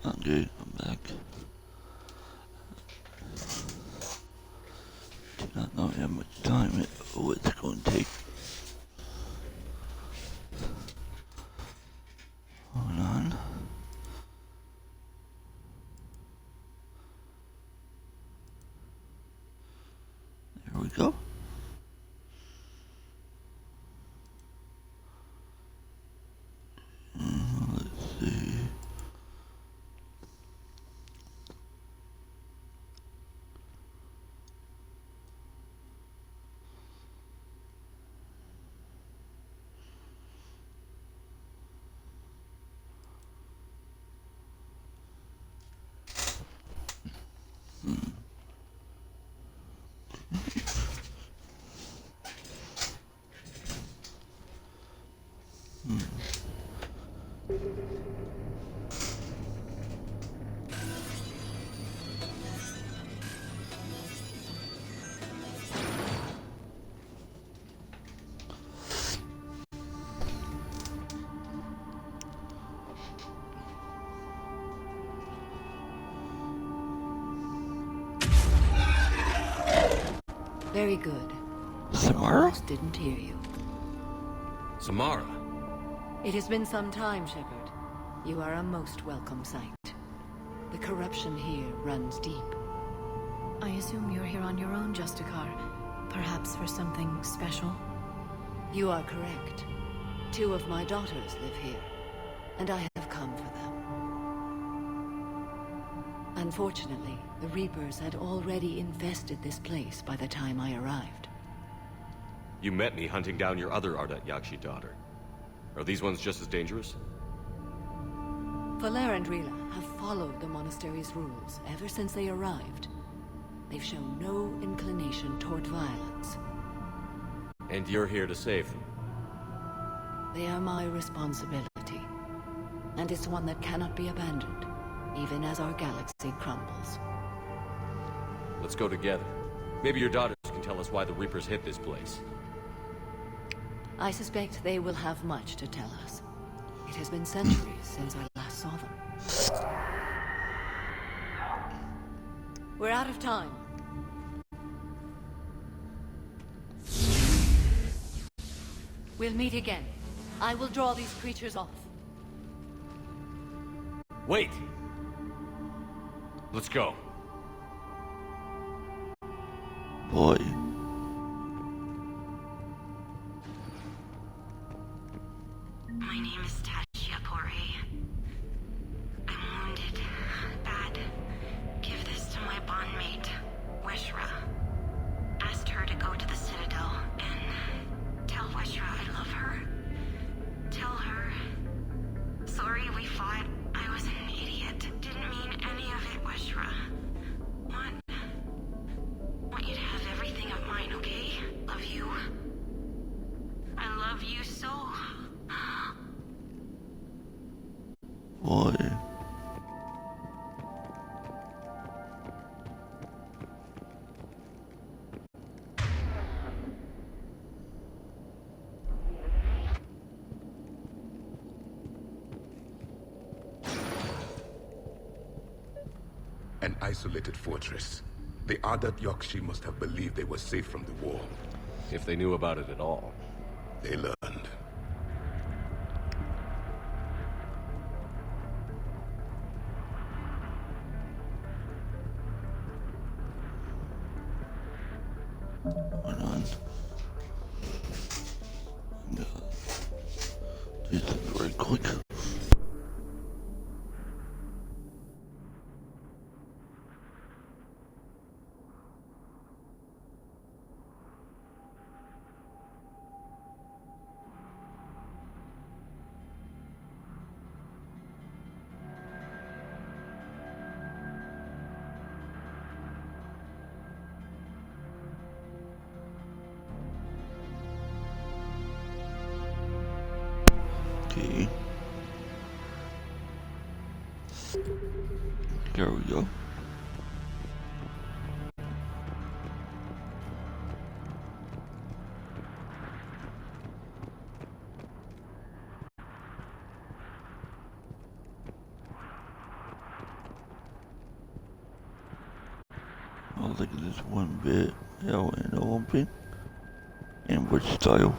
Okay, I'm back. Do not know how much time it's going to take. Hold on. There we go. Let's see. Very good. Samara? Almost didn't hear you. Samara? It has been some time, Shepard. You are a most welcome sight. The corruption here runs deep. I assume you're here on your own, Justicar. Perhaps for something special? You are correct. 2 of my daughters live here, and I have come for them. Unfortunately, the Reapers had already infested this place by the time I arrived. You met me hunting down your other Ardat Yakshi daughter. Are these ones just as dangerous? Valer and Rila have followed the monastery's rules ever since they arrived. They've shown no inclination toward violence. And you're here to save them? They are my responsibility, and it's one that cannot be abandoned, even as our galaxy crumbles. Let's go together. Maybe your daughters can tell us why the Reapers hit this place. I suspect they will have much to tell us. It has been centuries since I last saw them. We're out of time. We'll meet again. I will draw these creatures off. Wait! Let's go. Boy. My name is Tashia Pore. I'm wounded. Bad. Give this to my bondmate, Weshra. Asked her to go to the Citadel and tell Weshra I love her. Tell her. Sorry we fought. I was an idiot. Didn't mean any of it, Weshra. Want you to have everything of mine, okay? Love you. I love you so. Boy. An isolated fortress. The Ardat Yakshi must have believed they were safe from the war. If they knew about it at all. They learned. Hold on. Do this very quick. Okay. There we go. Oh, look at this one bit. Hell, and open. And what style?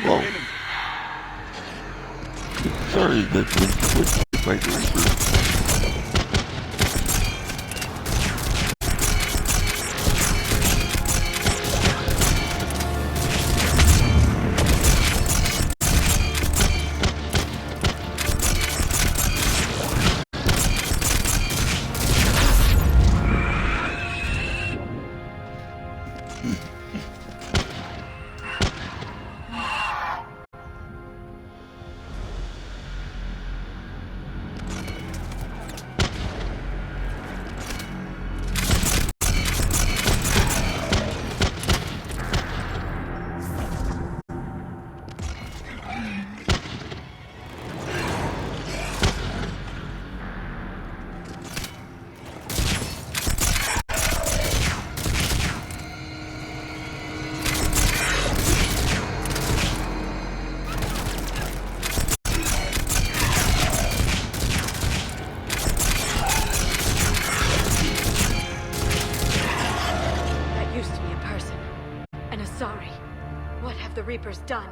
Whoa. Sorry, that's what right there. The Reaper's done.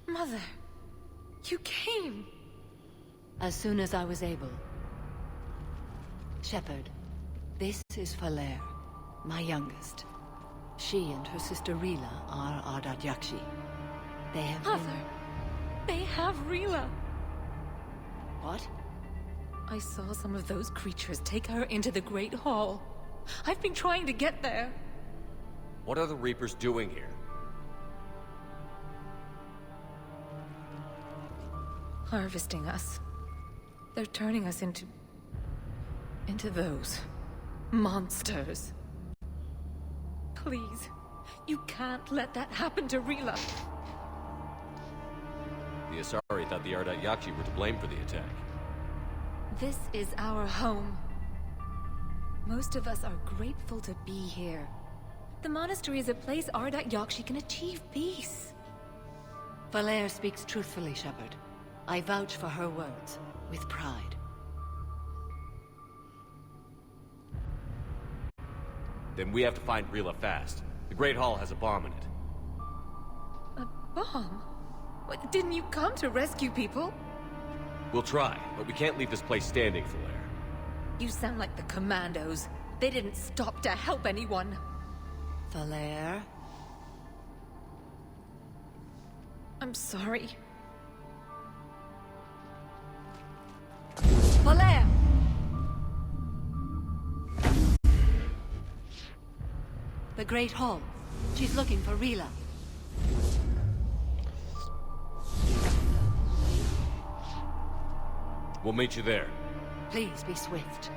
Mother, you came. As soon as I was able. Shepard, this is Falere, my youngest. She and her sister Rila are Ardat Yakshi. They have Mother, they have Rila. What? I saw some of those creatures take her into the Great Hall. I've been trying to get there. What are the Reapers doing here? Harvesting us. They're turning us into those monsters. Please, you can't let that happen to Rila. The Asari thought the Ardat Yakshi were to blame for the attack. This is our home. Most of us are grateful to be here. The monastery is a place Ardat Yakshi can achieve peace. Falere speaks truthfully, Shepard. I vouch for her words, with pride. Then we have to find Rila fast. The Great Hall has a bomb in it. A bomb? What, didn't you come to rescue people? We'll try, but we can't leave this place standing, Falere. You sound like the Commandos. They didn't stop to help anyone. Falere? I'm sorry. Falere! The Great Hall. She's looking for Rila. We'll meet you there. Please be swift.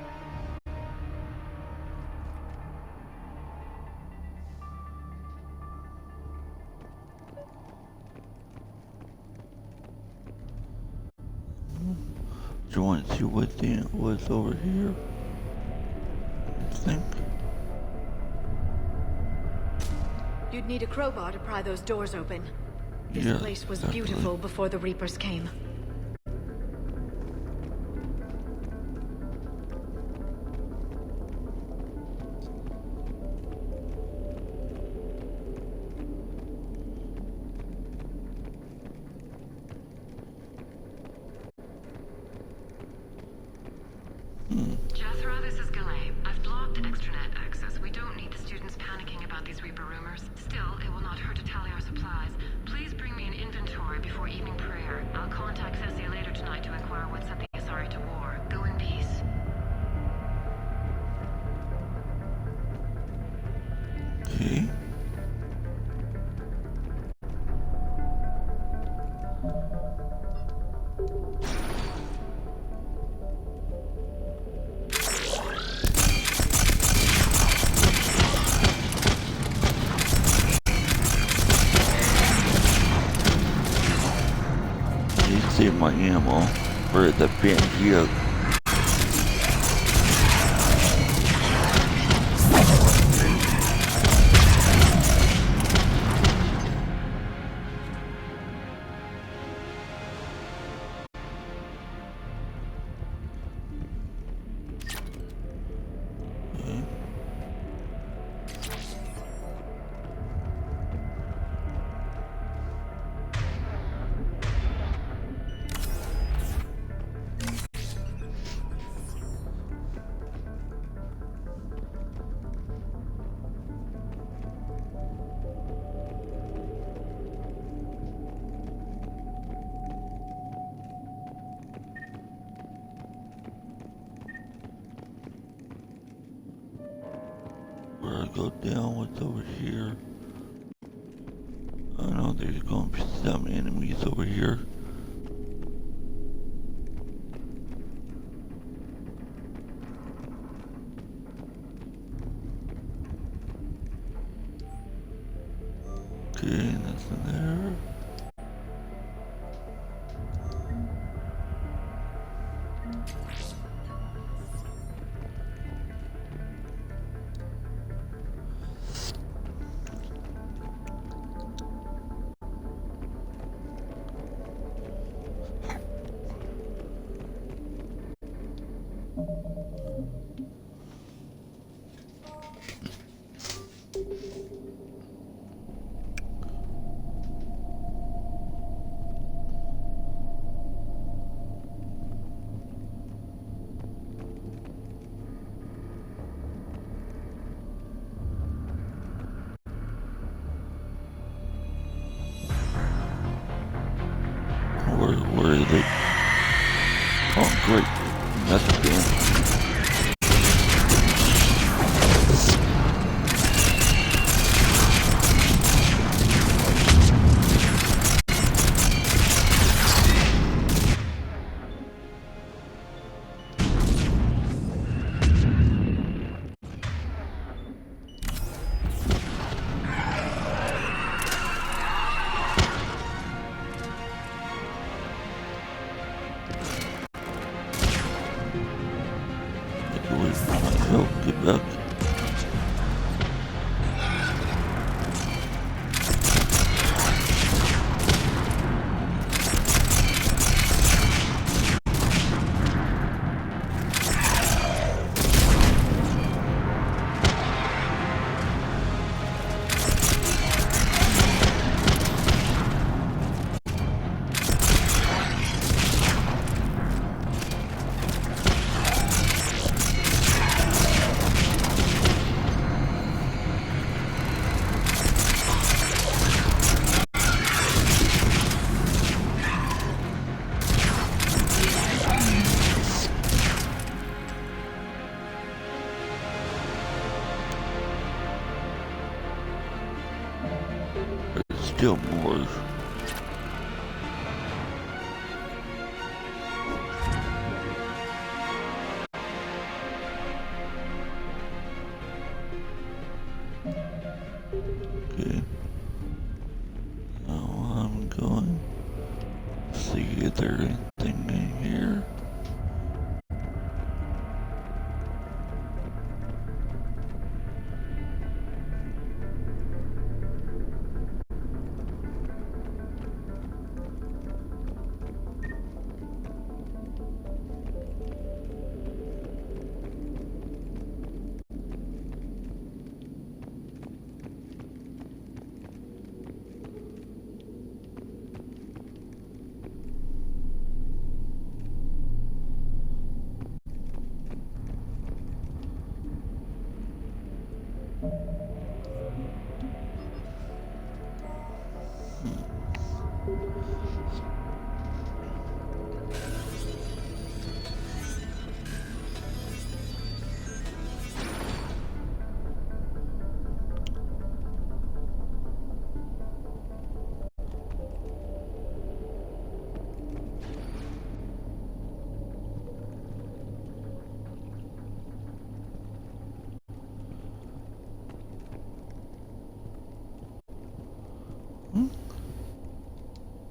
you want to see what's over here? I think. You'd need a crowbar to pry those doors open. This Yeah, place was exactly. beautiful before the Reapers came. Jethro, this is Galay. I've blocked extranet access. We don't need the students panicking about these Reaper rumors. Still, it will not hurt to tally our supplies. Please bring me an inventory before evening prayer. I'll contact Cessia later tonight to inquire what set the Asari to war. Go in peace. Okay. You save my ammo for the Pangea. Where I go down, what's over here? I know there's gonna be some enemies over here. Okay, nothing there. Where is it? Oh, great. That's the end. Get back. There's still more. Okay. Now I'm going to see if there's anything in here.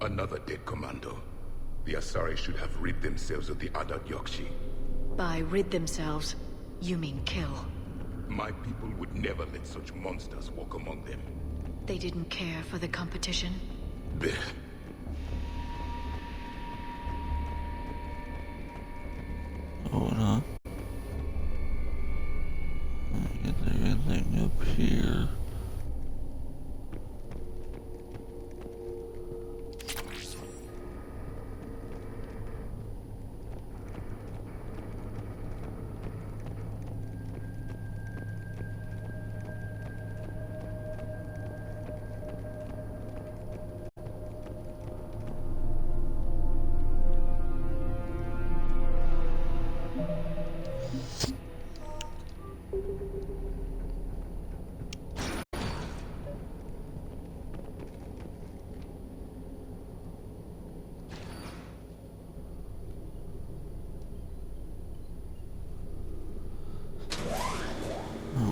Another dead commando. The Asari should have rid themselves of the Ardat Yakshi. By rid themselves, you mean kill. My people would never let such monsters walk among them. They didn't care for the competition? Blech. Hold on. Is there anything up here?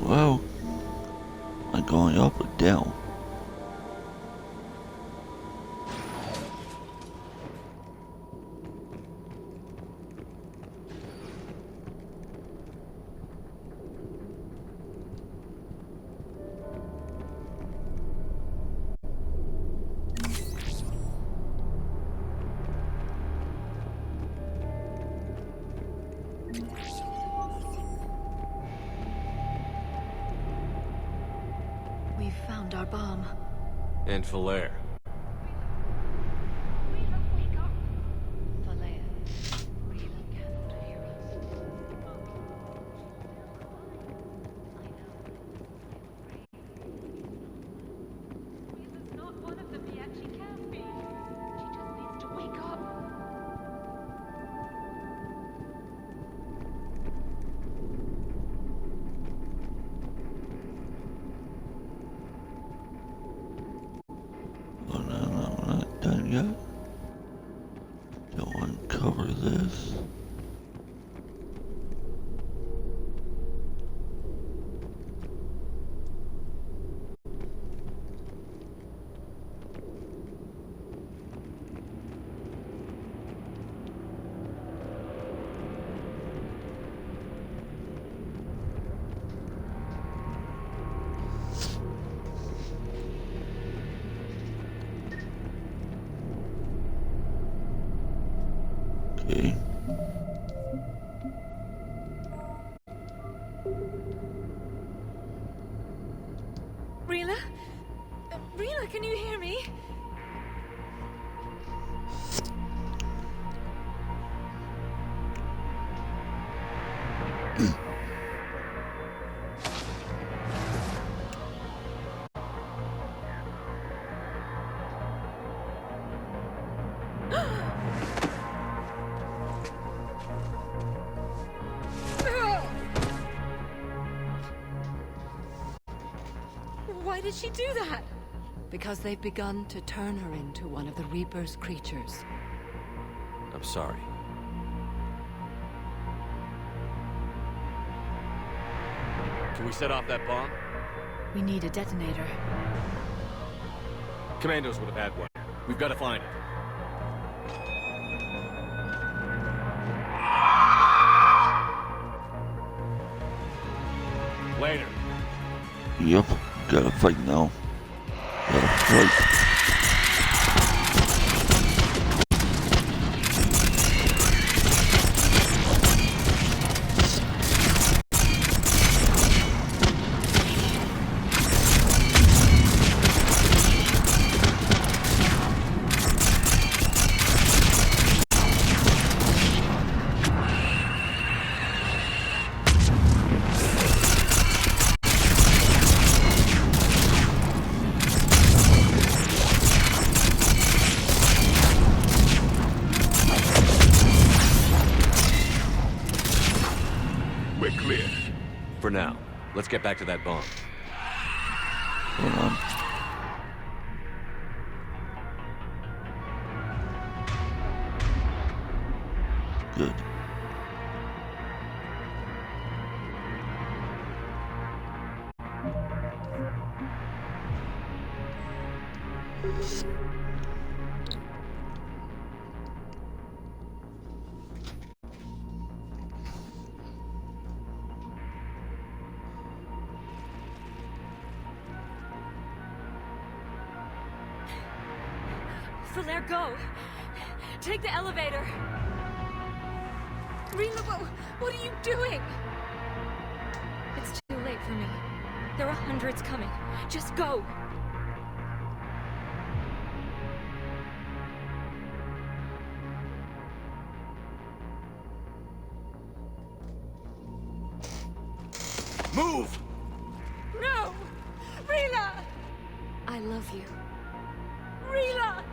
Well, am I going up or down? We've found our bomb. And Falere. Falere, Rila cannot hear us. Rila's not one of them yet. She can't be. She just needs to wake up. Oh no, I'm not done yet. Don't uncover this. Okay. Rila? Rila, can you hear me? Why did she do that? Because they've begun to turn her into one of the Reaper's creatures. I'm sorry. Can we set off that bomb? We need a detonator. Commandos would have had one. We've got to find it. Later. Yep, gotta fight now. Gotta fight. get back to that bomb. Hold on. Good. Falaire, go! Take the elevator! Rila, what are you doing? It's too late for me. There are hundreds coming. Just go! Move! No! Rila! I love you. Rila!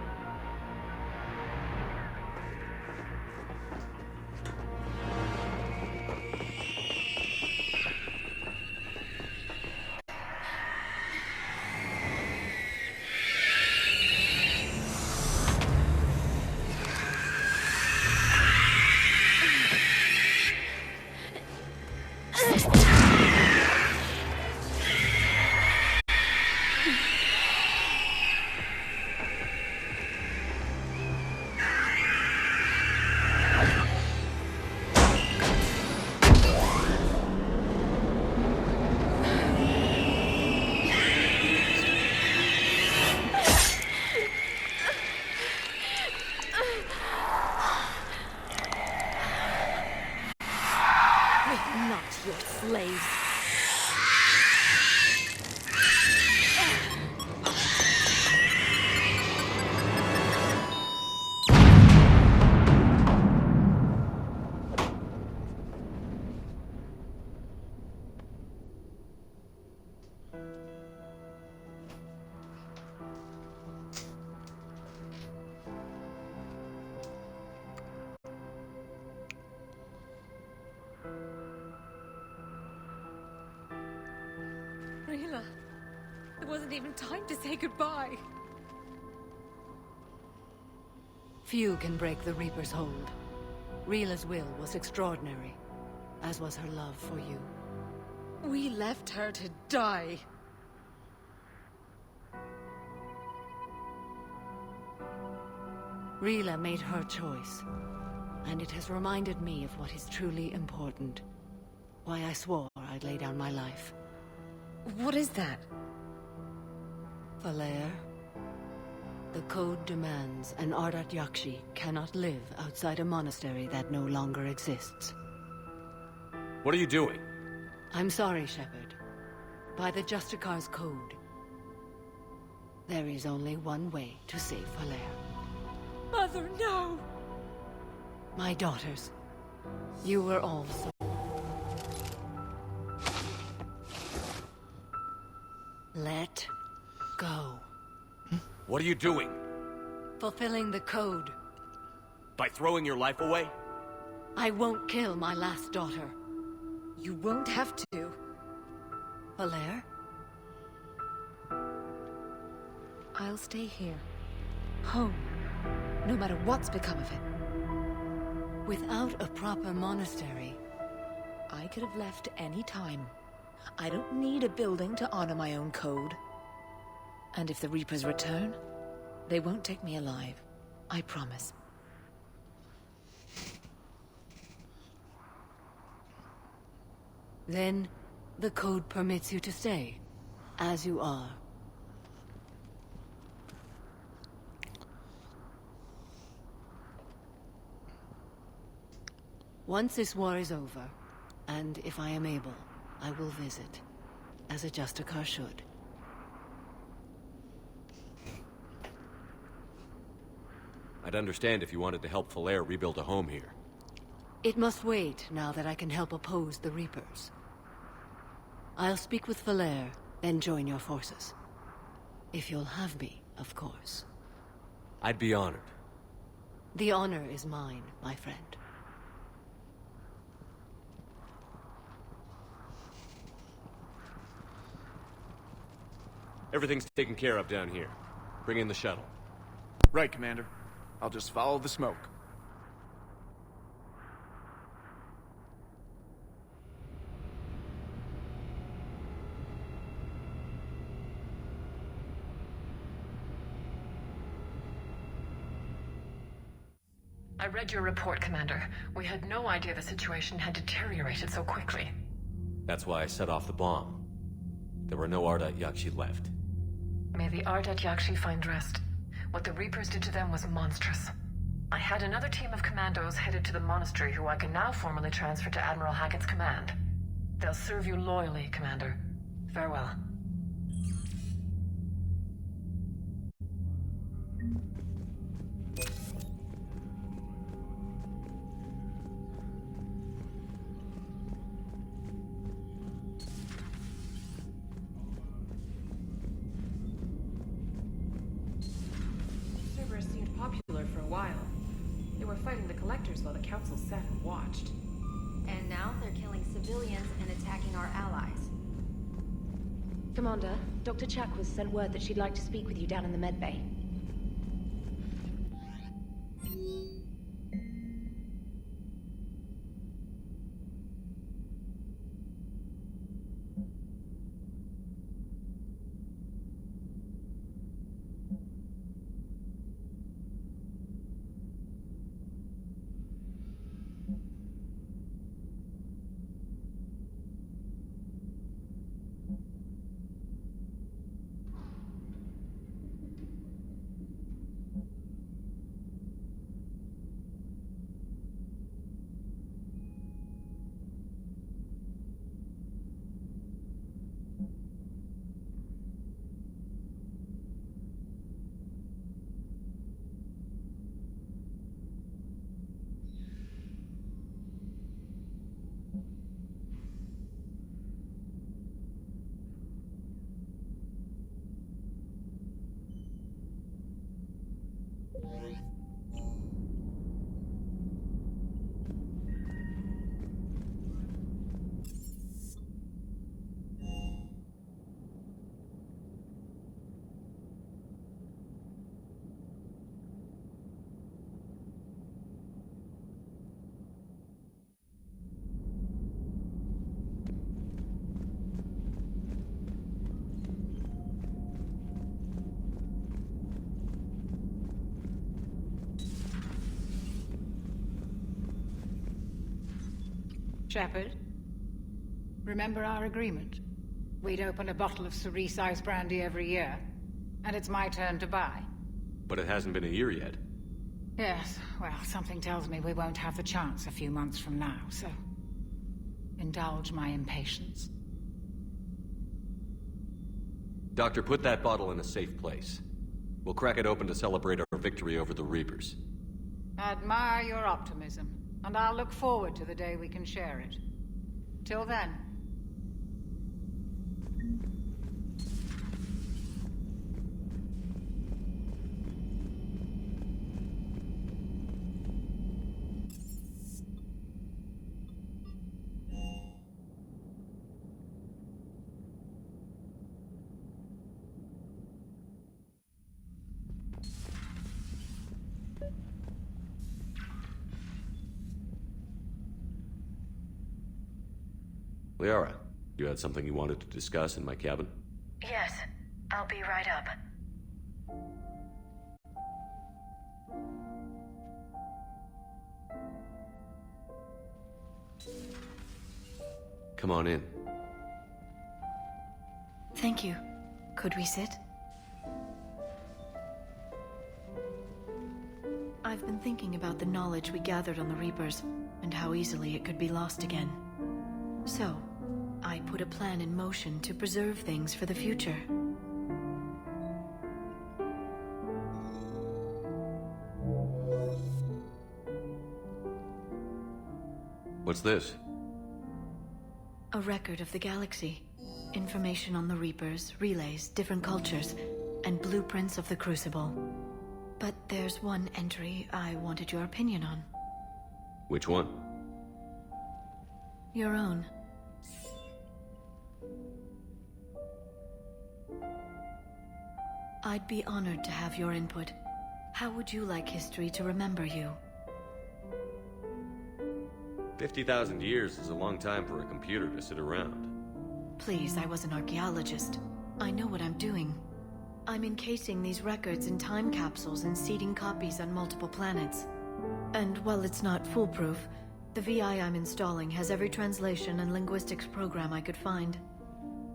We're not your slaves. Rila, it wasn't even time to say goodbye. Few can break the Reaper's hold. Rila's will was extraordinary, as was her love for you. We left her to die. Rila made her choice, and it has reminded me of what is truly important. Why I swore I'd lay down my life. What is that? Falaire, the code demands an Ardat Yakshi cannot live outside a monastery that no longer exists. What are you doing? I'm sorry, Shepard. By the Justicar's code, there is only one way to save Falaire. Mother, no! My daughters, you were all so... Let go. What are you doing? Fulfilling the code. By throwing your life away? I won't kill my last daughter. You won't have to. Falaire? I'll stay here. Home. No matter what's become of it. Without a proper monastery, I could have left any time. I don't need a building to honor my own code. And if the Reapers return, they won't take me alive. I promise. then the code permits you to stay, as you are. Once this war is over, and if I am able, I will visit, as a Justicar should. I'd understand if you wanted to help Falaire rebuild a home here. It must wait now that I can help oppose the Reapers. I'll speak with Falaire, then join your forces. If you'll have me, of course. I'd be honored. The honor is mine, my friend. Everything's taken care of down here. Bring in the shuttle. Right, Commander. I'll just follow the smoke. I read your report, Commander. We had no idea the situation had deteriorated so quickly. That's why I set off the bomb. There were no Ardat Yakshi left. May the Ardat Yakshi find rest. What the Reapers did to them was monstrous. I had another team of commandos headed to the monastery who I can now formally transfer to Admiral Hackett's command. They'll serve you loyally, Commander. Farewell. Cerberus seemed popular for a while. They were fighting the Collectors while the Council sat and watched. And now they're killing civilians and attacking our allies. Commander, Dr. Chakwas sent word that she'd like to speak with you down in the medbay. Shepard, remember our agreement? We'd open a bottle of cerise ice brandy every year, and it's my turn to buy. But it hasn't been a year yet. Yes, well, something tells me we won't have the chance a few months from now, so... indulge my impatience. Doctor, put that bottle in a safe place. We'll crack it open to celebrate our victory over the Reapers. Admire your optimism, and I'll look forward to the day we can share it. Till then. Liara, you had something you wanted to discuss in my cabin? Yes, I'll be right up. Come on in. Thank you. Could we sit? I've been thinking about the knowledge we gathered on the Reapers, and how easily it could be lost again. So, I put a plan in motion to preserve things for the future. What's this? A record of the galaxy. Information on the Reapers, relays, different cultures, and blueprints of the Crucible. But there's one entry I wanted your opinion on. Which one? Your own. I'd be honored to have your input. How would you like history to remember you? 50,000 years is a long time for a computer to sit around. Please, I was an archaeologist. I know what I'm doing. I'm encasing these records in time capsules and seeding copies on multiple planets. And while it's not foolproof, the VI I'm installing has every translation and linguistics program I could find.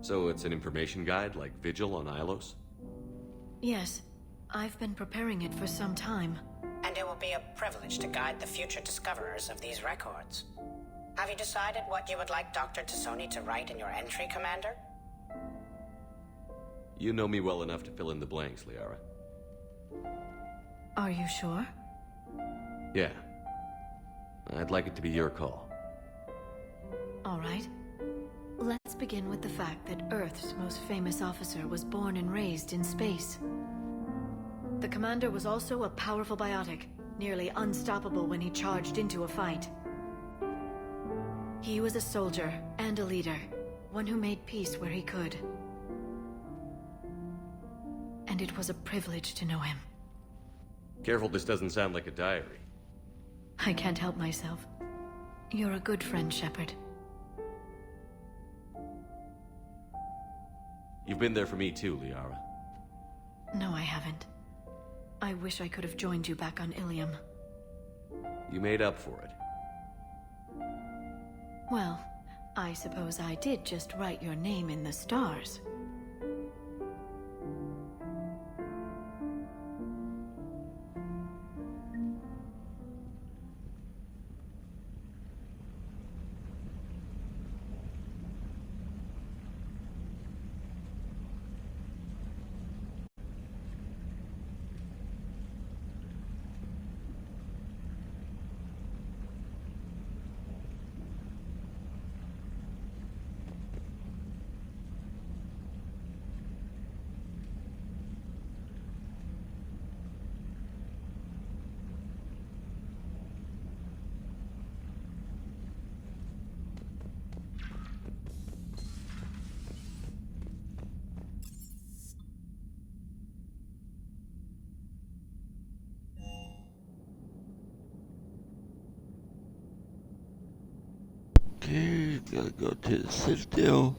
So it's an information guide like Vigil on Ilos? Yes. I've been preparing it for some time. And it will be a privilege to guide the future discoverers of these records. Have you decided what you would like Dr. T'Soni to write in your entry, Commander? You know me well enough to fill in the blanks, Liara. Are you sure? Yeah. I'd like it to be your call. All right. Let's begin with the fact that Earth's most famous officer was born and raised in space. The commander was also a powerful biotic, nearly unstoppable when he charged into a fight. He was a soldier and a leader, one who made peace where he could. And it was a privilege to know him. Careful this doesn't sound like a diary. I can't help myself. You're a good friend, Shepard. You've been there for me too, Liara. No, I haven't. I wish I could have joined you back on Ilium. You made up for it. Well, I suppose I did just write your name in the stars. Okay, gotta go to the Citadel.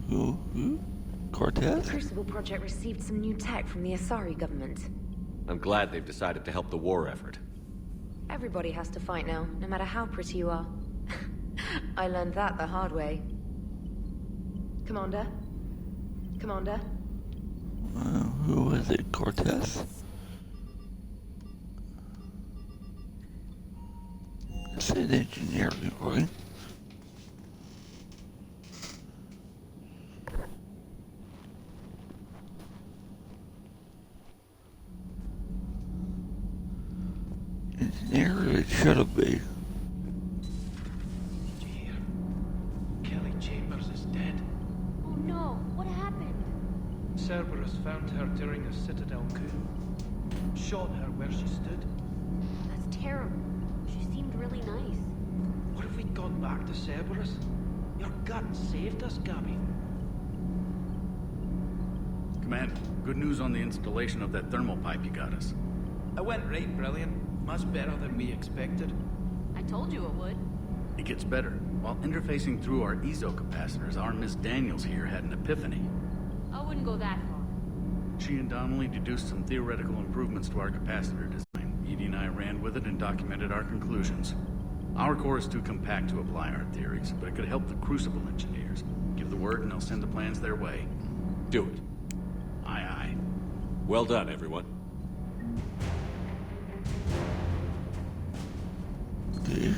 Who? Cortez? The Crucible Project received some new tech from the Asari government. I'm glad they've decided to help the war effort. Everybody has to fight now, no matter how pretty you are. I learned that the hard way. Commander? Commander? Who was it? Cortez? It's an engineer, right? Engineer, it should have been. Did you hear? Kelly Chambers is dead. Oh no, what happened? Cerberus found her during a Citadel coup. Shot her where she stood. That's terrible. She seemed really nice. What if we'd gone back to Cerberus? Your gut saved us, Gabby. Commander, good news on the installation of that thermal pipe you got us. It went right brilliant. Much better than we expected. I told you it would. It gets better. While interfacing through our EZO capacitors, our Miss Daniels here had an epiphany. I wouldn't go that far. She and Donnelly deduced some theoretical improvements to our capacitor design. Edie and I ran with it and documented our conclusions. Our core is too compact to apply our theories, but it could help the Crucible engineers. Give the word and they'll send the plans their way. Do it. Aye, aye. Well done, everyone. Okay.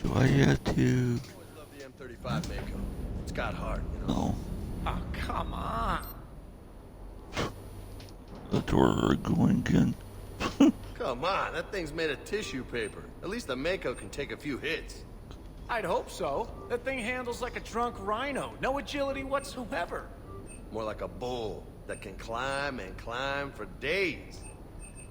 Do I have to? I always love the M35 Mako. It's got heart, you know. No. Oh, come on. That's where we're going again. Come on, that thing's made of tissue paper. At least the Mako can take a few hits. I'd hope so. That thing handles like a drunk rhino. No agility whatsoever. More like a bull that can climb and climb for days.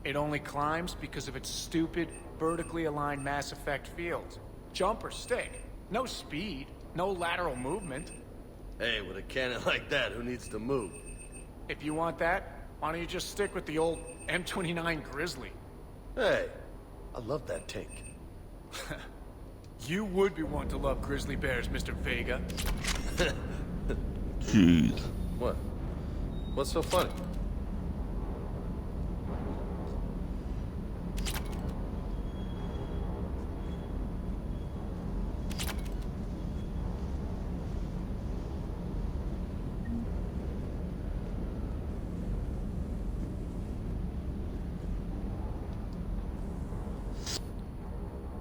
It only climbs because of its stupid, vertically aligned Mass Effect fields. Jump or stick. No speed. No lateral movement. Hey, with a cannon like that, who needs to move? If you want that, why don't you just stick with the old M29 Grizzly? Hey, I love that tank. You would be one to love grizzly bears, Mr. Vega. Jeez. What? What's so funny?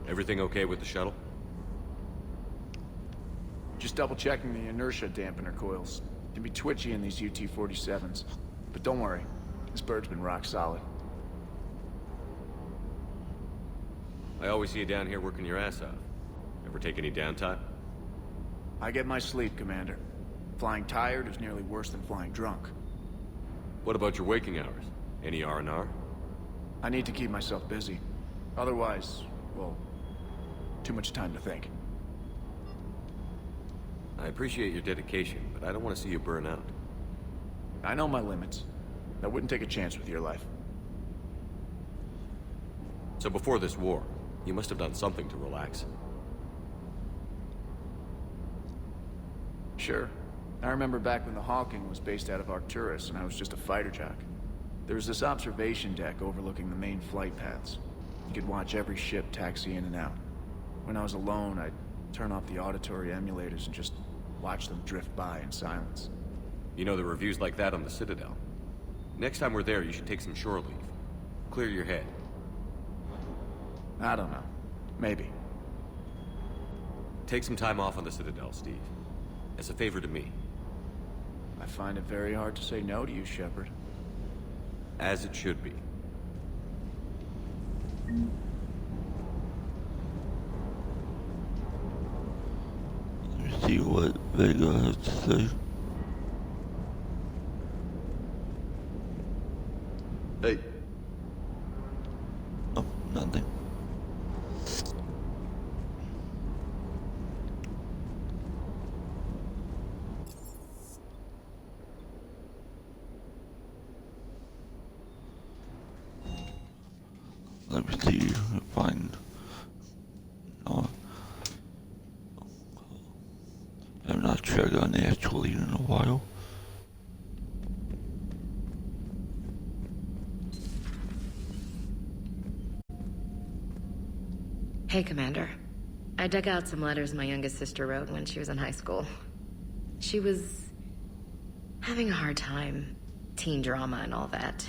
Everything okay with the shuttle? Just double-checking the inertia dampener coils. Can be twitchy in these UT-47s. But don't worry, this bird's been rock solid. I always see you down here working your ass off. Ever take any downtime? I get my sleep, Commander. Flying tired is nearly worse than flying drunk. What about your waking hours? Any R&R? I need to keep myself busy. Otherwise, well, too much time to think. I appreciate your dedication, but I don't want to see you burn out. I know my limits. I wouldn't take a chance with your life. So before this war, you must have done something to relax. Sure. I remember back when the Hawking was based out of Arcturus and I was just a fighter jock. There was this observation deck overlooking the main flight paths. You could watch every ship taxi in and out. When I was alone, I'd turn off the auditory emulators and just watch them drift by in silence. You know, the reviews like that on the Citadel. Next time we're there, you should take some shore leave. Clear your head. I don't know. Maybe. Take some time off on the Citadel, Steve. As a favor to me. I find it very hard to say no to you, Shepard. As it should be. Let me see what Vega has to say. Hey. Oh, nothing. Let me see if I can. No. I've not checked on the actual lead in a while. Hey, Commander. I dug out some letters my youngest sister wrote when she was in high school. She was having a hard time. Teen drama and all that.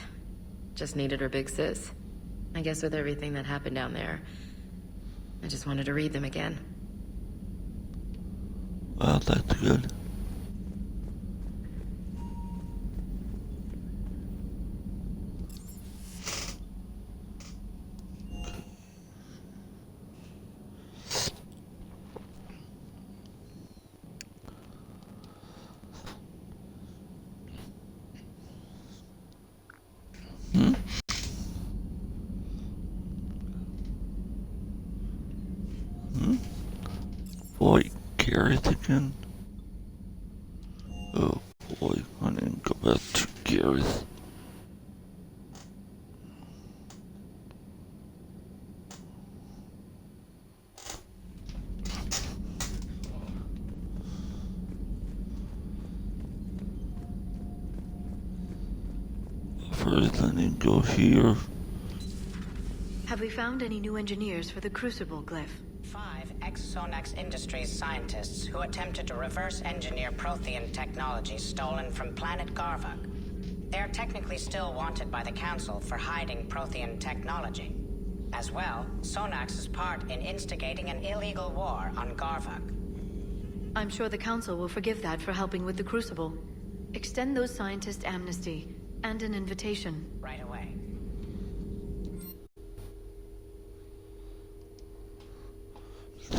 Just needed her big sis. I guess with everything that happened down there, I just wanted to read them again. Well, that's good. Boy, Gareth again? Oh boy, I didn't go back to Gareth. First, I didn't go here. Have we found any new engineers for the Crucible glyph? 5 ex-Sonax Industries scientists who attempted to reverse engineer Prothean technology stolen from planet Garvuk. They are technically still wanted by the Council for hiding Prothean technology. As well, Sonax's part in instigating an illegal war on Garvuk. I'm sure the Council will forgive that for helping with the Crucible. Extend those scientists amnesty and an invitation. Right away.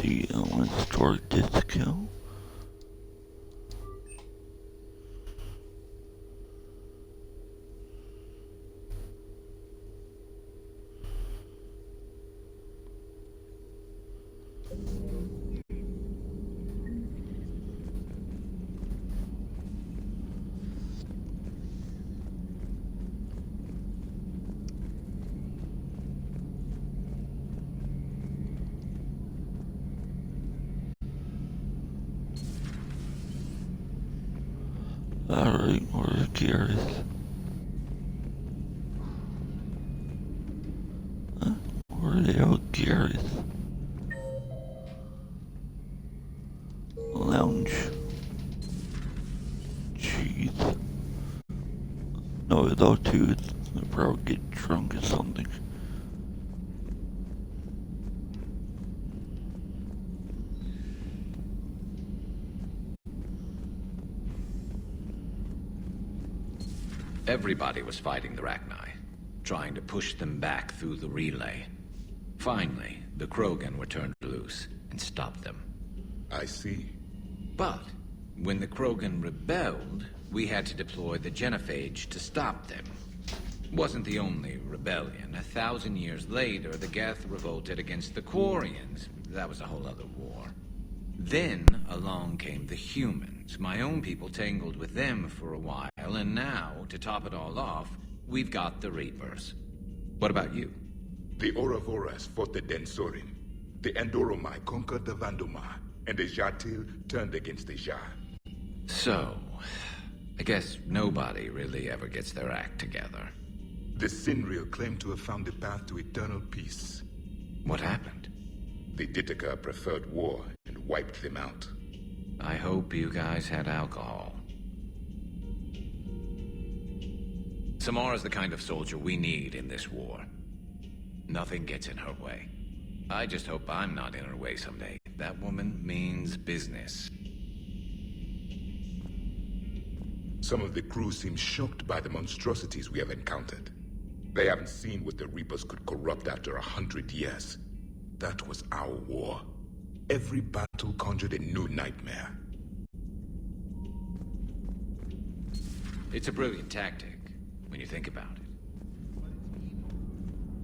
See, I want store discount. Alright, where's Gareth? Huh? Where the hell Gareth? Lounge. Jeez. No, those two, they'll probably get drunk or something. Everybody was fighting the Rachni, trying to push them back through the relay. Finally, the Krogan were turned loose and stopped them. I see. But when the Krogan rebelled, we had to deploy the Genophage to stop them. Wasn't the only rebellion. 1,000 years later, the Geth revolted against the Quarians. That was a whole other war. Then along came the humans. My own people tangled with them for a while, and now, to top it all off, we've got the Reapers. What about you? The Ouroboros fought the Densorin. The Endoromai conquered the Vandomar, and the Jatil turned against the Jar. So, I guess nobody really ever gets their act together. The Sinriel claimed to have found the path to eternal peace. What happened? The Ditaka preferred war and wiped them out. I hope you guys had alcohol. Samara's the kind of soldier we need in this war. Nothing gets in her way. I just hope I'm not in her way someday. That woman means business. Some of the crew seem shocked by the monstrosities we have encountered. They haven't seen what the Reapers could corrupt after 100 years. That was our war. Every battle conjured a new nightmare. It's a brilliant tactic, when you think about it.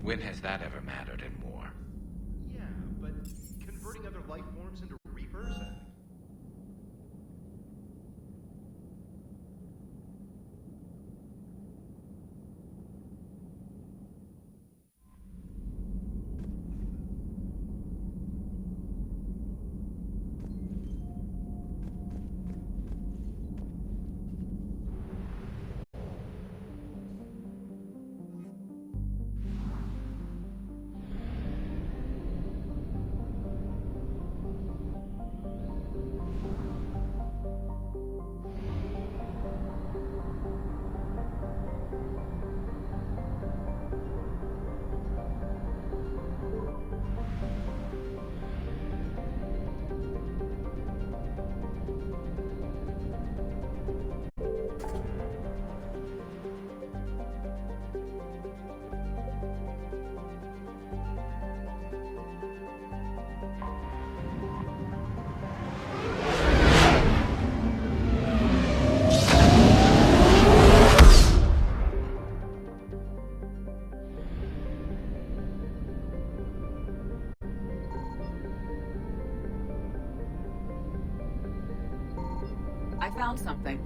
When has that ever mattered in war? Yeah, but converting other life forms into Reapers? I found something.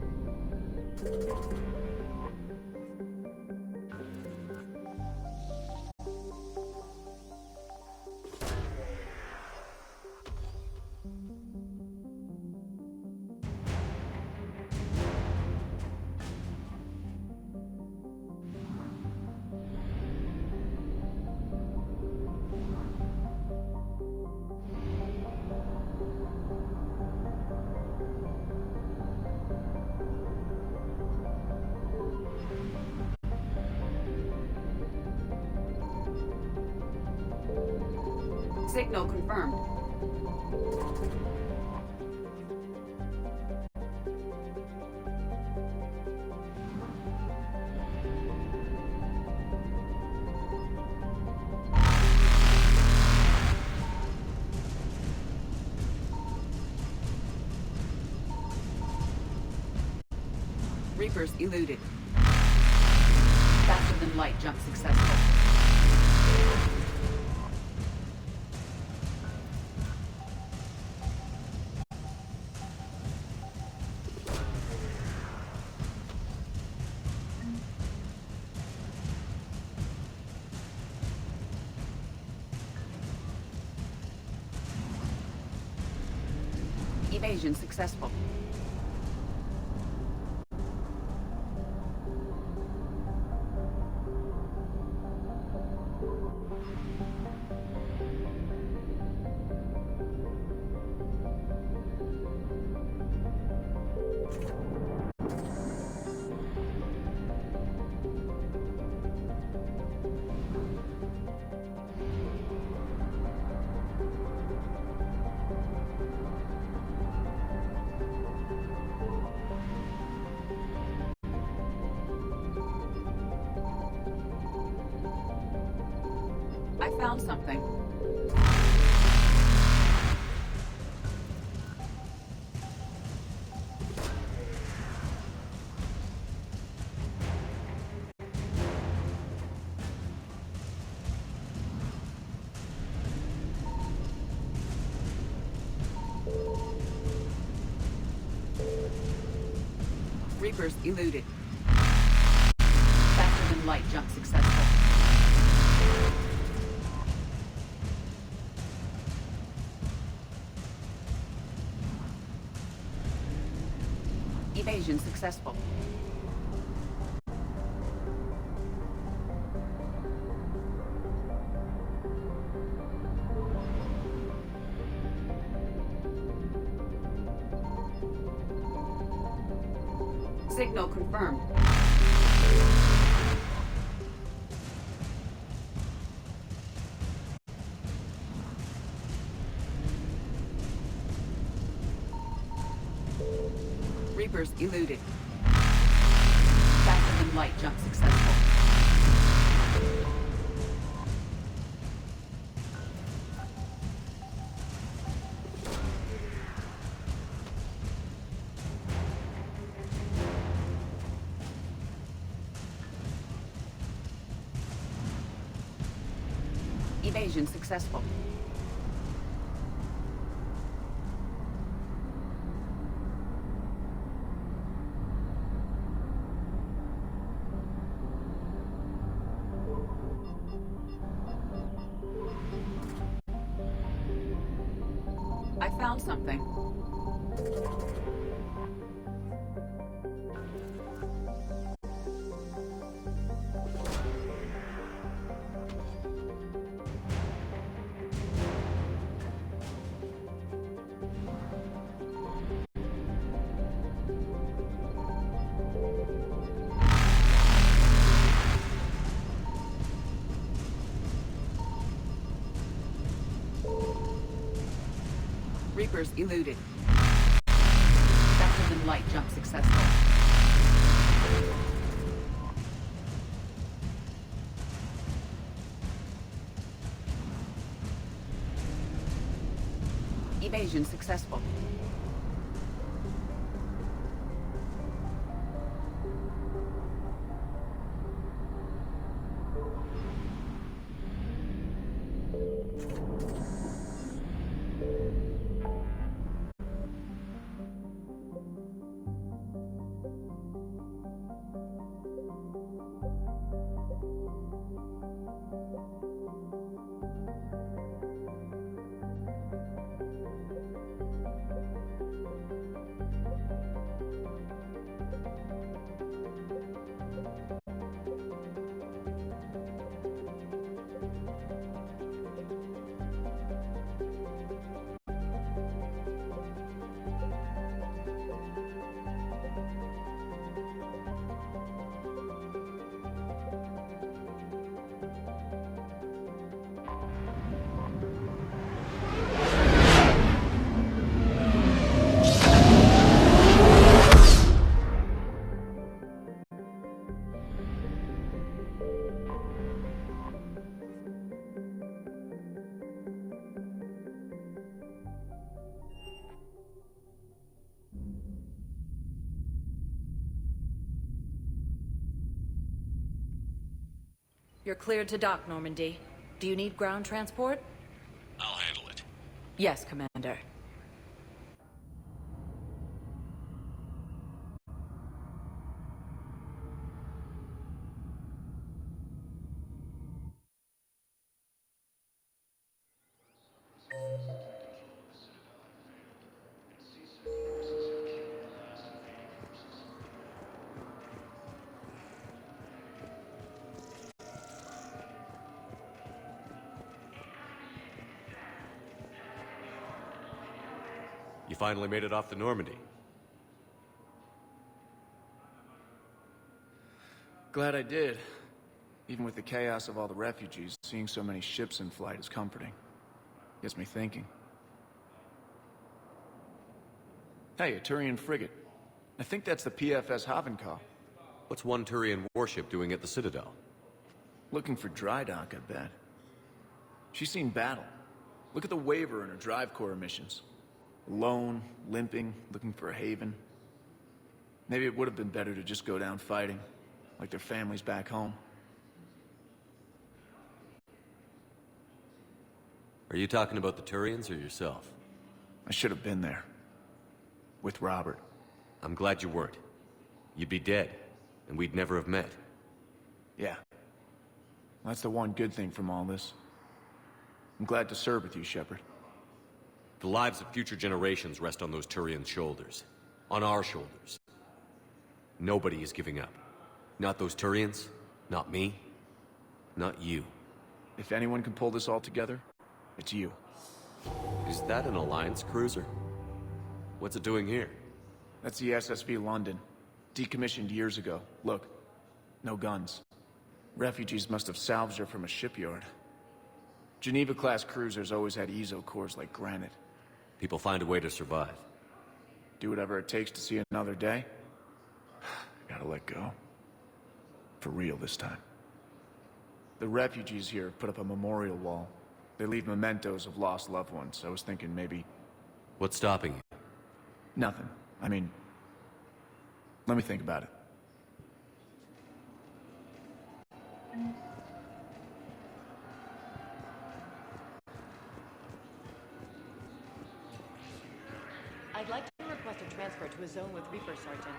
Signal confirmed. Reapers eluded. Faster than light jump successful. Evasion successful. I found something. Reapers eluded. Faster than light jump successful. Evasion successful. Signal confirmed. Reapers eluded. Faster than light jump successful. Evasion successful. I found something. Reapers eluded. Faster than light jump successful. Evasion successful. You're cleared to dock, Normandy. Do you need ground transport? I'll handle it. Yes, Commander. You finally made it off the Normandy. Glad I did. Even with the chaos of all the refugees, seeing so many ships in flight is comforting. Gets me thinking. Hey, a Turian frigate. I think that's the PFS Havenkaw. What's one Turian warship doing at the Citadel? Looking for dry dock, I bet. She's seen battle. Look at the waiver in her drive core emissions. Alone, limping, looking for a haven. Maybe it would have been better to just go down fighting, like their families back home. Are you talking about the Turians or yourself? I should have been there. With Robert. I'm glad you weren't. You'd be dead, and we'd never have met. Yeah. That's the one good thing from all this. I'm glad to serve with you, Shepard. The lives of future generations rest on those Turians' shoulders. On our shoulders. Nobody is giving up. Not those Turians, not me, not you. If anyone can pull this all together, it's you. Is that an Alliance cruiser? What's it doing here? That's the SSV London. Decommissioned years ago. Look, no guns. Refugees must have salvaged her from a shipyard. Geneva-class cruisers always had EZO cores like granite. People find a way to survive. Do whatever it takes to see another day. Gotta let go. For real this time. The refugees here have put up a memorial wall. They leave mementos of lost loved ones. I was thinking maybe... What's stopping you? Nothing. I mean... Let me think about it. I'd like to request a transfer to a zone with Reaper, Sergeant.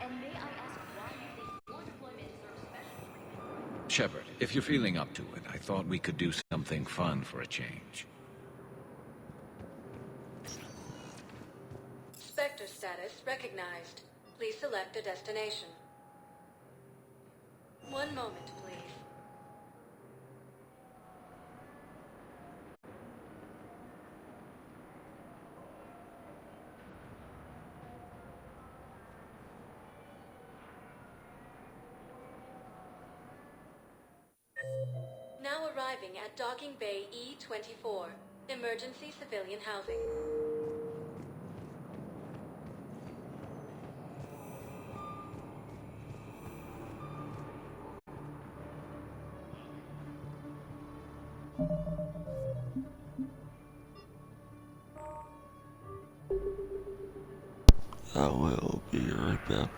And may I ask why you think your deployment deserves special treatment? Shepard, if you're feeling up to it, I thought we could do something fun for a change. Spectre status recognized. Please select a destination. One moment, please. Now arriving at Docking Bay E-24, emergency civilian housing. I will be right back.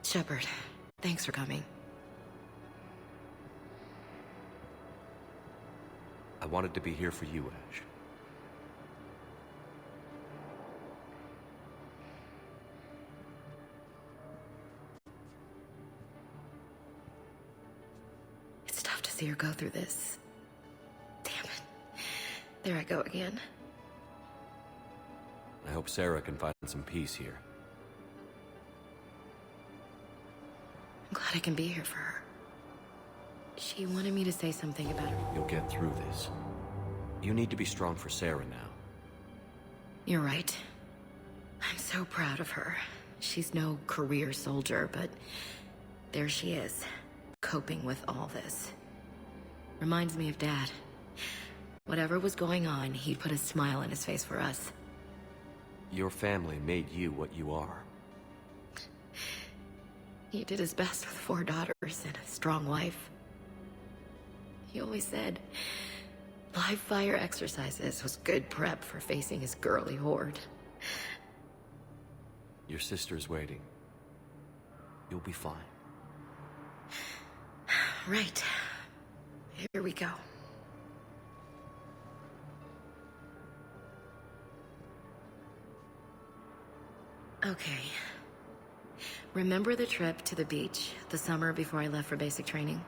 Shepard, thanks for coming. I wanted to be here for you, Ash. It's tough to see her go through this. Damn it. There I go again. I hope Sarah can find some peace here. I'm glad I can be here for her. She wanted me to say something about her. You'll get through this. You need to be strong for Sarah now. You're right. I'm so proud of her. She's no career soldier, but there she is, coping with all this. Reminds me of Dad. Whatever was going on, he'd put a smile on his face for us. Your family made you what you are. He did his best with 4 daughters and a strong wife. He always said live fire exercises was good prep for facing his girly horde. Your sister's waiting. You'll be fine. Right. Here we go. Okay. Remember the trip to the beach the summer before I left for basic training?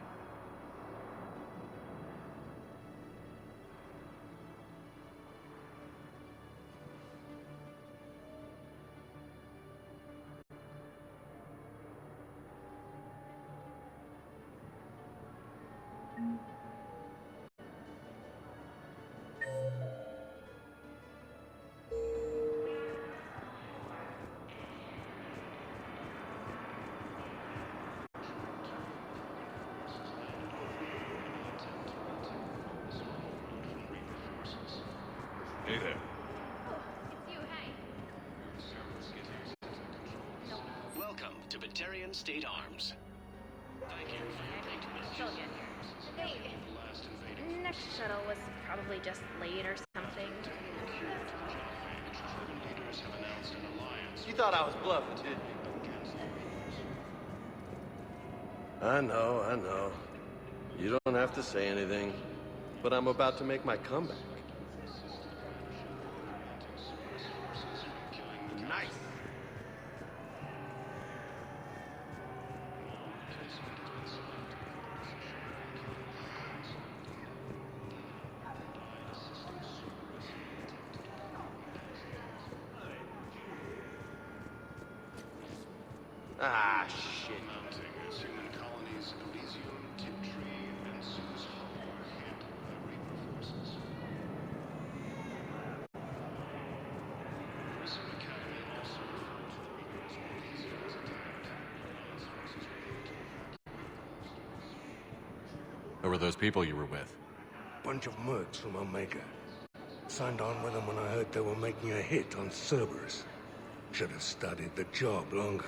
Hey there. It's you, hey. Welcome to Batarian State Arms. Thank you for your patronage. She'll get here. Hey, next shuttle was probably just late or something. You thought I was bluffing, didn't you? I know. You don't have to say anything. But I'm about to make my comeback. Nice! Ah, shit. Human colonies of Elysium, Tiptree, and Zeus Hollow are handled by Reaper forces. Grissom Academy also referred to the Reapers when these guys attacked. Those forces Who were those people you were with? Bunch of mercs from Omega. Signed on with them when I heard they were making a hit on Cerberus. Should have studied the job longer.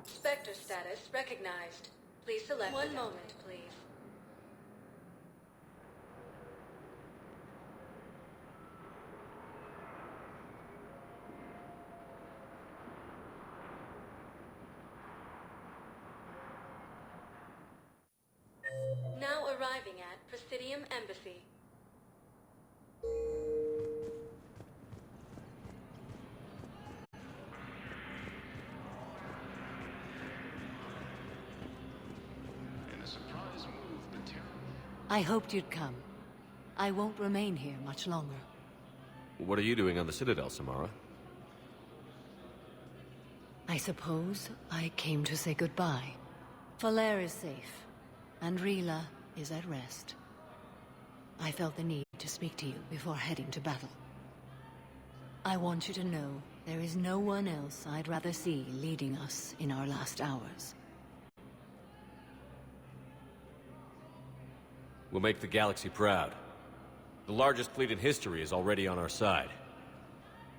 Spectre status recognized. Please select one moment, please. Now arriving at Presidium Embassy. In a surprise move, Batarian. I hoped you'd come. I won't remain here much longer. What are you doing on the Citadel, Samara? I suppose I came to say goodbye. Falair is safe, and Rila is at rest. I felt the need to speak to you before heading to battle. I want you to know there is no one else I'd rather see leading us in our last hours. We'll make the galaxy proud. The largest fleet in history is already on our side.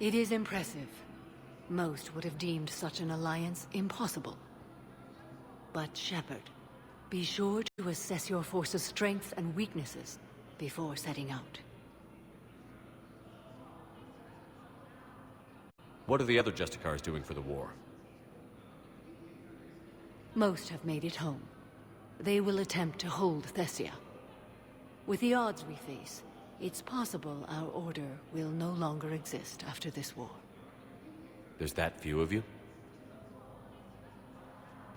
It is impressive. Most would have deemed such an alliance impossible. But Shepard, be sure to assess your force's strengths and weaknesses before setting out. What are the other Justicars doing for the war? Most have made it home. They will attempt to hold Thessia. With the odds we face, it's possible our order will no longer exist after this war. There's that few of you?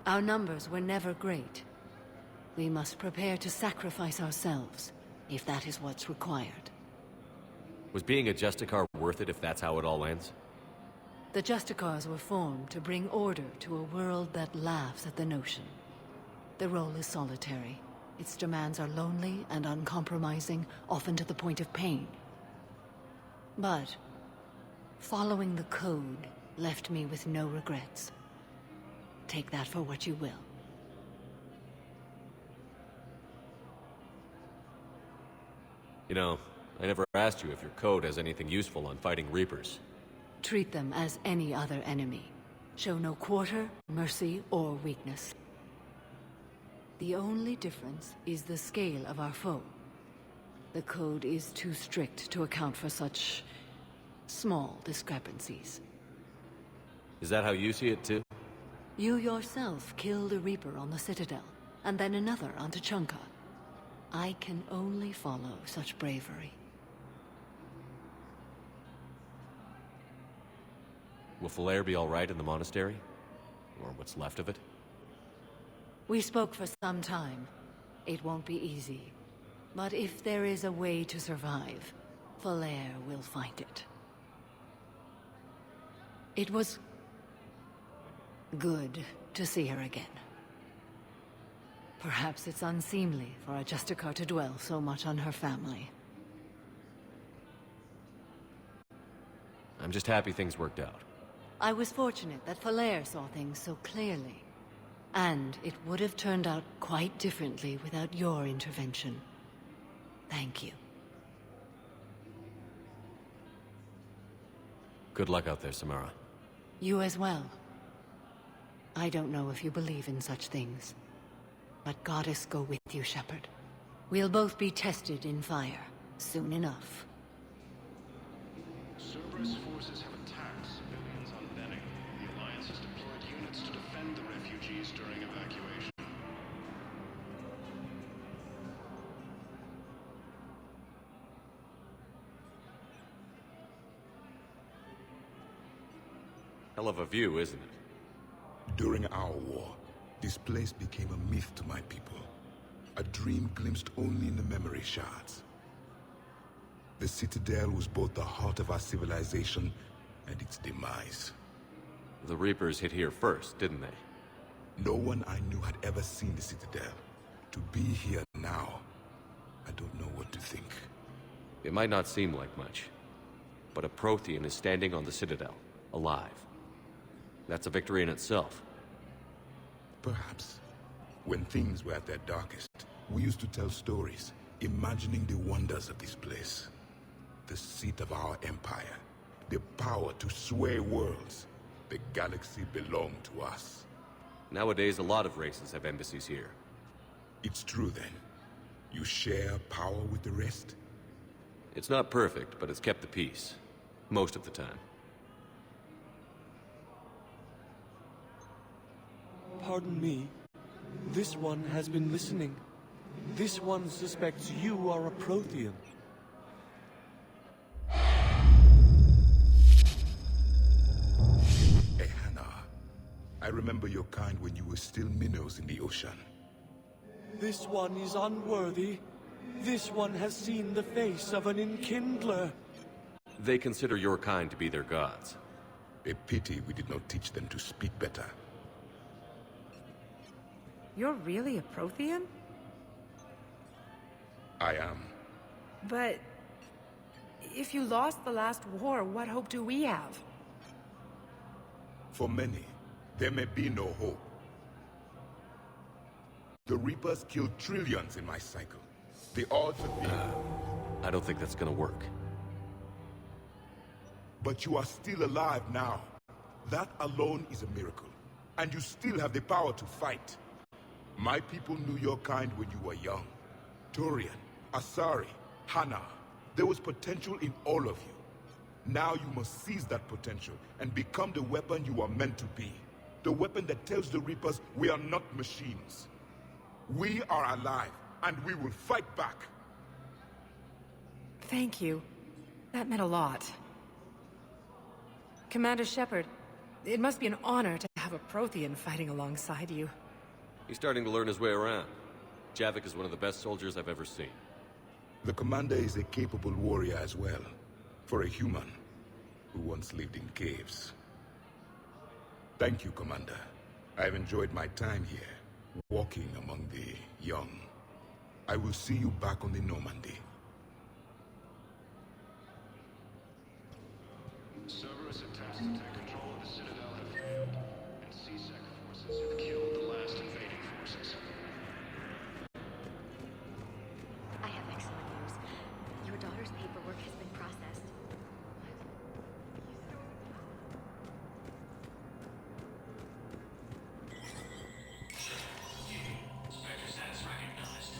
Our numbers were never great. We must prepare to sacrifice ourselves, if that is what's required. Was being a Justicar worth it if that's how it all ends? The Justicars were formed to bring order to a world that laughs at the notion. The role is solitary. Its demands are lonely and uncompromising, often to the point of pain. But following the code left me with no regrets. Take that for what you will. You know, I never asked you if your code has anything useful on fighting Reapers. Treat them as any other enemy. Show no quarter, mercy, or weakness. The only difference is the scale of our foe. The code is too strict to account for such small discrepancies. Is that how you see it too? You yourself killed a Reaper on the Citadel, and then another on Tuchanka. I can only follow such bravery. Will Falere be all right in the monastery? Or what's left of it? We spoke for some time. It won't be easy. But if there is a way to survive, Falere will find it. It was good to see her again. Perhaps it's unseemly for a Justicar to dwell so much on her family. I'm just happy things worked out. I was fortunate that Falere saw things so clearly. And it would have turned out quite differently without your intervention. Thank you. Good luck out there, Samara. You as well. I don't know if you believe in such things, but Goddess go with you, Shepard. We'll both be tested in fire, soon enough. Cerberus forces have attacked civilians on Benning. The Alliance has deployed units to defend the refugees during evacuation. Hell of a view, isn't it? During our war, this place became a myth to my people. A dream glimpsed only in the memory shards. The Citadel was both the heart of our civilization and its demise. The Reapers hit here first, didn't they? No one I knew had ever seen the Citadel. To be here now, I don't know what to think. It might not seem like much, but a Prothean is standing on the Citadel, alive. That's a victory in itself. Perhaps. When things were at their darkest, we used to tell stories, imagining the wonders of this place. The seat of our empire, the power to sway worlds. The galaxy belonged to us. Nowadays, a lot of races have embassies here. It's true then. You share power with the rest? It's not perfect, but it's kept the peace. Most of the time. Pardon me. This one has been listening. This one suspects you are a Prothean. Ehana, I remember your kind when you were still minnows in the ocean. This one is unworthy. This one has seen the face of an Enkindler. They consider your kind to be their gods. A pity we did not teach them to speak better. You're really a Prothean? I am. But if you lost the last war, what hope do we have? For many, there may be no hope. The Reapers killed trillions in my cycle. The odds of being... I don't think that's gonna work. but you are still alive now. That alone is a miracle. And you still have the power to fight. My people knew your kind when you were young. Turian, Asari, Hana. There was potential in all of you. Now you must seize that potential and become the weapon you are meant to be. The weapon that tells the Reapers we are not machines. We are alive, and we will fight back. Thank you. That meant a lot. Commander Shepard, it must be an honor to have a Prothean fighting alongside you. He's starting to learn his way around. Javik is one of the best soldiers I've ever seen. The commander is a capable warrior as well, for a human who once lived in caves. Thank you, Commander. I've enjoyed my time here, walking among the young. I will see you back on the Normandy. Cerberus attempts to take control of the Citadel have failed, and C-Sec forces have killed the last invading forces. I have excellent news. Your daughter's paperwork has been processed. Spectre status recognized.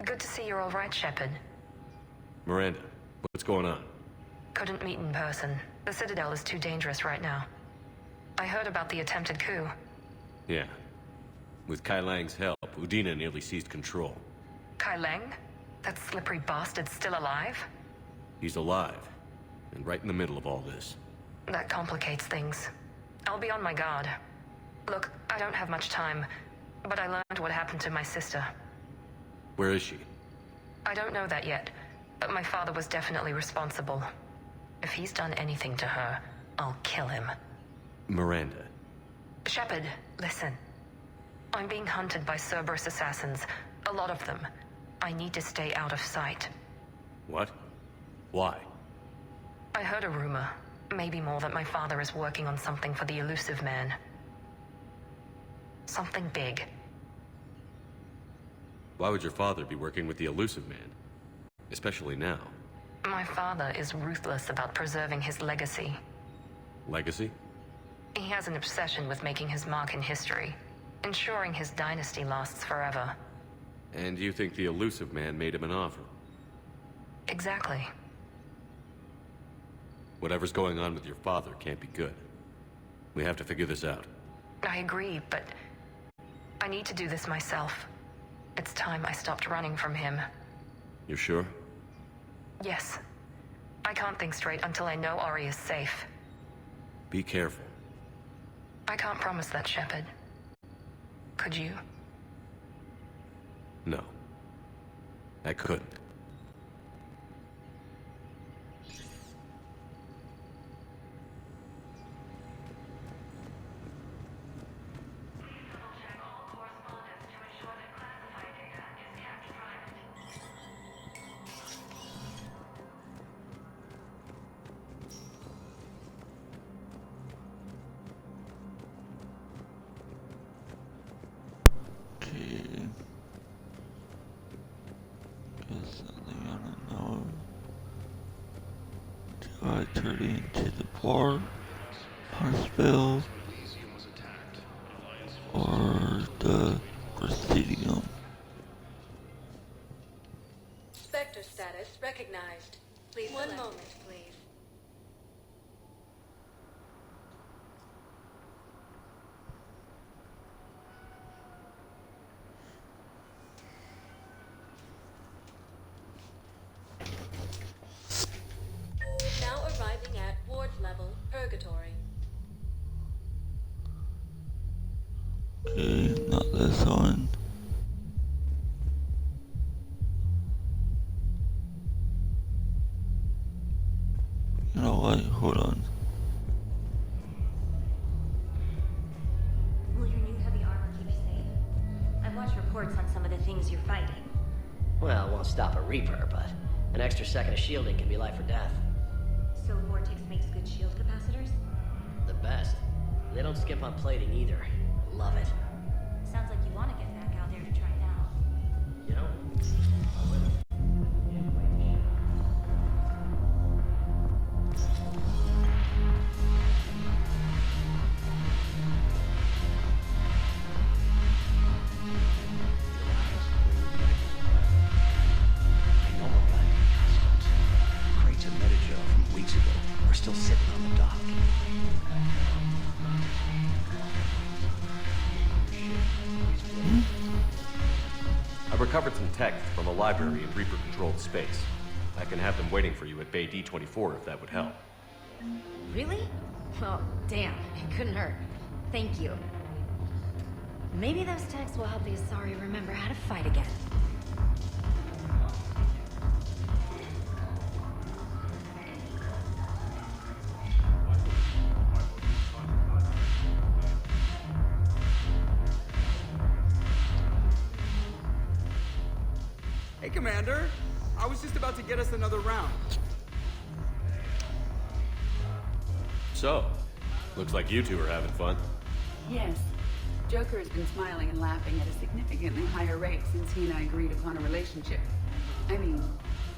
Good to see you're all right, Shepard. Miranda, what's going on? Couldn't meet in person. The Citadel is too dangerous right now. I heard about the attempted coup. Yeah. With Kai Lang's help, Udina nearly seized control. Kai Lang? That slippery bastard's still alive? He's alive, and right in the middle of all this. That complicates things. I'll be on my guard. Look, I don't have much time, but I learned what happened to my sister. Where is she? I don't know that yet, but my father was definitely responsible. If he's done anything to her, I'll kill him. Miranda. Shepard, listen. I'm being hunted by Cerberus assassins. A lot of them. I need to stay out of sight. What? Why? I heard a rumor, maybe more, that my father is working on something for the Elusive Man. Something big. Why would your father be working with the Elusive Man? Especially now. My father is ruthless about preserving his legacy. Legacy? He has an obsession with making his mark in history, ensuring his dynasty lasts forever. And you think the Elusive Man made him an offer? Exactly. Whatever's going on with your father can't be good. We have to figure this out. I agree, but I need to do this myself. It's time I stopped running from him. You're sure? Yes. I can't think straight until I know Ori is safe. Be careful. I can't promise that, Shepard. Could you? No. I couldn't. I turned into the bar, hospital, or the Presidium. Spectre status recognized. Please one moment, please. Purgatory. Okay, not this one. You know what? Hold on. Will your new heavy armor keep you safe? I've watched reports on some of the things you're fighting. Well, it won't stop a Reaper, but an extra second of shielding can be life or death. So Vortex makes good shield capacitors? The best. They don't skip on plating either. Love it. Sounds like you want to get back out there to try it out. You know? Crates of Metagel from weeks ago are still sitting on the dock. I recovered some tech from a library in Reaper-controlled space. I can have them waiting for you at Bay D-24 if that would help. Really? Well, damn, it couldn't hurt. Thank you. Maybe those texts will help the Asari remember how to fight again. Hey, Commander. I was just about to get us another round. So, looks like you two are having fun. Yes. Joker has been smiling and laughing at a significantly higher rate since he and I agreed upon a relationship. I mean,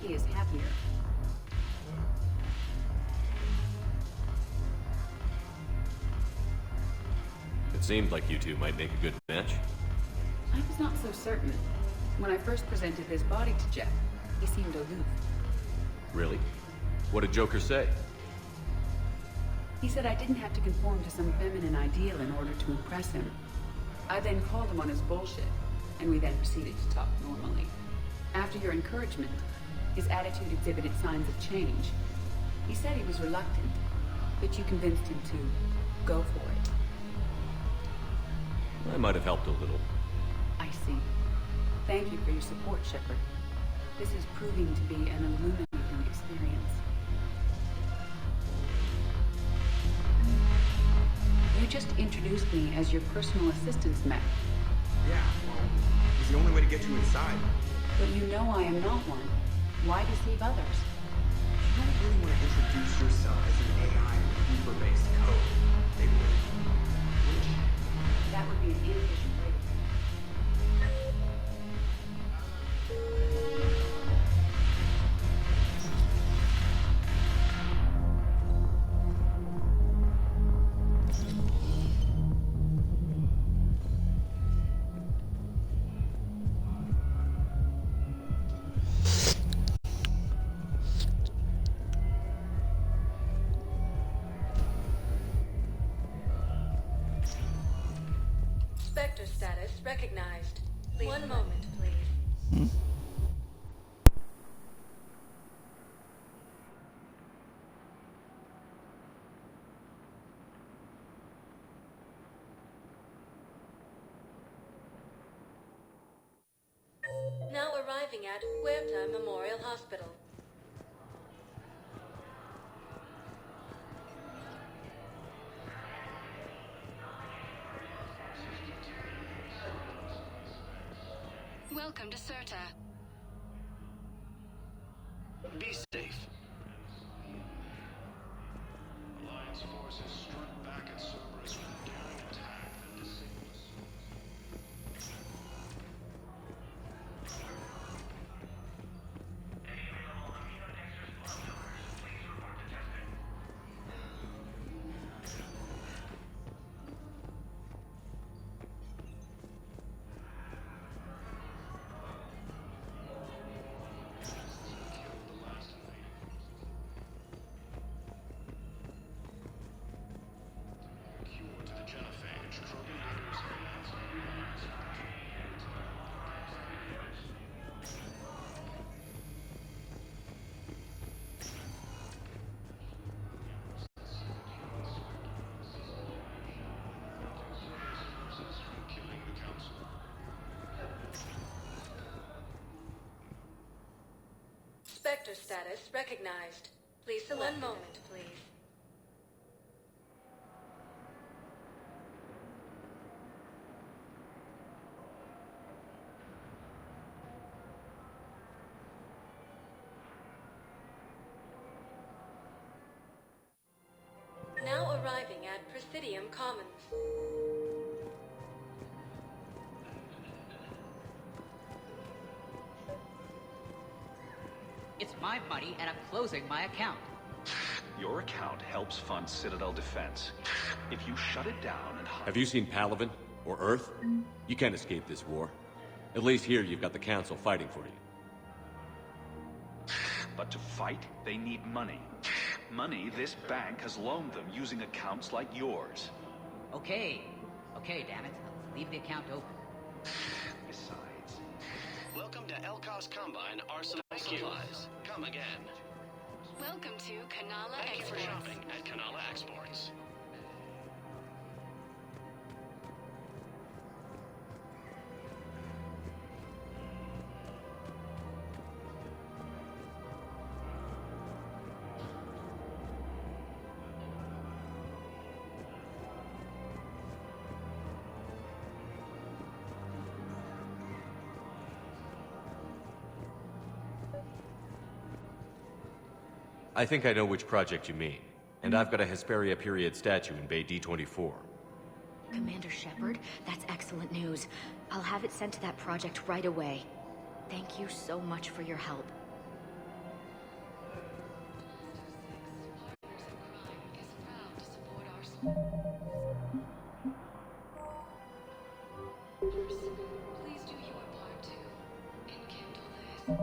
he is happier. It seemed like you two might make a good match. I was not so certain. When I first presented his body to Jeff, he seemed aloof. Really? What did Joker say? He said I didn't have to conform to some feminine ideal in order to impress him. I then called him on his bullshit, and we then proceeded to talk normally. After your encouragement, his attitude exhibited signs of change. He said he was reluctant, but you convinced him to go for it. I might have helped a little. I see. Thank you for your support, Shepard. This is proving to be an illuminating experience. You just introduced me as your personal assistance mech. Yeah, well, it's the only way to get you inside. But you know I am not one. Why deceive others? You don't really want to introduce yourself as an AI with Reaper-based code. They would. Wouldn't you? That would be an inefficient way to Spectre status recognized. One moment, please. Now arriving at Huerta Memorial Hospital. Welcome to Serta. Be safe. Alliance forces struck back at Cerberus with a daring attack that disabled us. Spectre status recognized. Please select. One moment, please. Now arriving at Presidium Commons. It's my money, and I'm closing my account. Your account helps fund Citadel defense. If you shut it down and... Have you seen Palaven? Or Earth? You can't escape this war. At least here you've got the Council fighting for you. But to fight, they need money. Money this bank has loaned them using accounts like yours. Okay, damn it. Let's leave the account open. Besides... Welcome to Elkos Combine Arsenal Supplies. Come again. Welcome to Kanala Thank you for Exports. shopping at Kanala Exports. I think I know which project you mean. And I've got a Hesperia period statue in Bay D24. Commander Shepard, that's excellent news. I'll have it sent to that project right away. Thank you so much for your help. Please do your part to enkindle this.